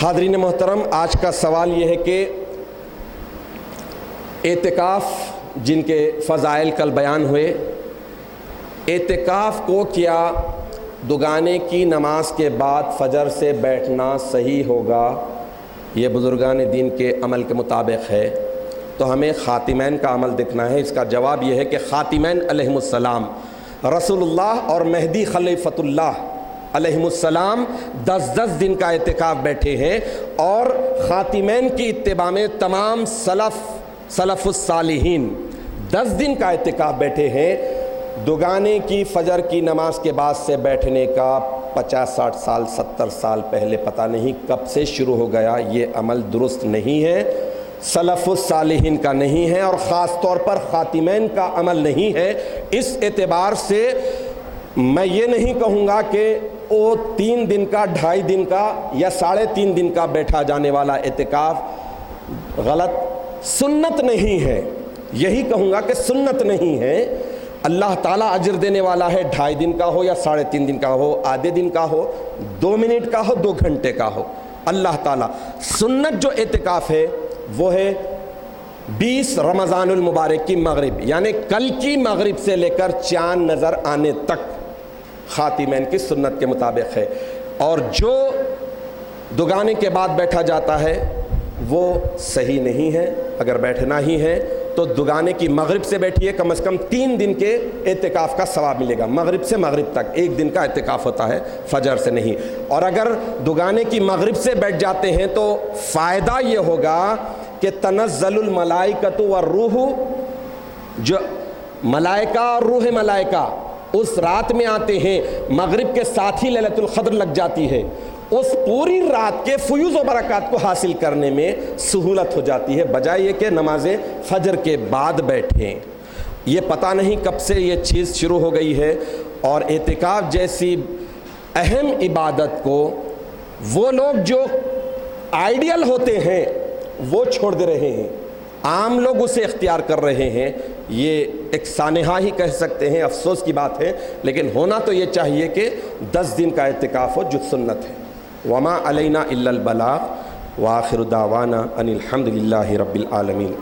حاضرین محترم، آج کا سوال یہ ہے کہ اعتکاف جن کے فضائل کل بیان ہوئے، اعتکاف کو کیا دگانے کی نماز کے بعد فجر سے بیٹھنا صحیح ہوگا؟ یہ بزرگان دین کے عمل کے مطابق ہے، تو ہمیں خاتمین کا عمل دیکھنا ہے۔ اس کا جواب یہ ہے کہ خاتمین علیہم السلام، رسول اللہ اور مہدی خلیفۃ اللہ علیہم السلام 10 دن کا اعتکاف بیٹھے ہیں، اور خاتمین کی اتباع میں تمام سلف الصالحین 10 دن کا اعتکاف بیٹھے ہیں۔ دگانے کی فجر کی نماز کے بعد سے بیٹھنے کا 50-60 سال 70 سال پہلے پتہ نہیں کب سے شروع ہو گیا، یہ عمل درست نہیں ہے، سلف الصالحین کا نہیں ہے، اور خاص طور پر خاتمین کا عمل نہیں ہے۔ اس اعتبار سے میں یہ نہیں کہوں گا کہ وہ 3 دن کا، 2.5 دن کا یا 3.5 دن کا بیٹھا جانے والا اعتکاف غلط، سنت نہیں ہے، یہی کہوں گا کہ سنت نہیں ہے۔ اللہ تعالیٰ اجر دینے والا ہے، 2.5 دن کا ہو یا 3.5 دن کا ہو، آدھے دن کا ہو، 2 منٹ کا ہو، 2 گھنٹے کا ہو، اللہ تعالیٰ۔ سنت جو اعتکاف ہے وہ ہے 20 رمضان المبارک کی مغرب، یعنی کل کی مغرب سے لے کر چاند نظر آنے تک خاتمین کی سنت کے مطابق ہے۔ اور جو دگانے کے بعد بیٹھا جاتا ہے وہ صحیح نہیں ہے۔ اگر بیٹھنا ہی ہے تو دگانے کی مغرب سے بیٹھیے، کم از کم 3 دن کے اعتکاف کا ثواب ملے گا۔ مغرب سے مغرب تک 1 دن کا اعتکاف ہوتا ہے، فجر سے نہیں۔ اور اگر دگانے کی مغرب سے بیٹھ جاتے ہیں تو فائدہ یہ ہوگا کہ تنزل الملائکۃ والروح، جو ملائکہ اور روح ملائکہ اس رات میں آتے ہیں، مغرب کے ساتھ ہی لیلۃ القدر لگ جاتی ہے، اس پوری رات کے فیوز و برکات کو حاصل کرنے میں سہولت ہو جاتی ہے، بجائے یہ کہ نماز فجر کے بعد بیٹھیں۔ یہ پتہ نہیں کب سے یہ چیز شروع ہو گئی ہے، اور اعتکاف جیسی اہم عبادت کو وہ لوگ جو آئیڈیل ہوتے ہیں وہ چھوڑ دے رہے ہیں، عام لوگ اسے اختیار کر رہے ہیں۔ یہ ایک سانحہ ہی کہہ سکتے ہیں، افسوس کی بات ہے، لیکن ہونا تو یہ چاہیے کہ 10 دن کا اعتکاف ہو جو سنت ہے۔ وما علینا الا البلاغ، وآخر دعوانا ان الحمد للہ رب العالمین۔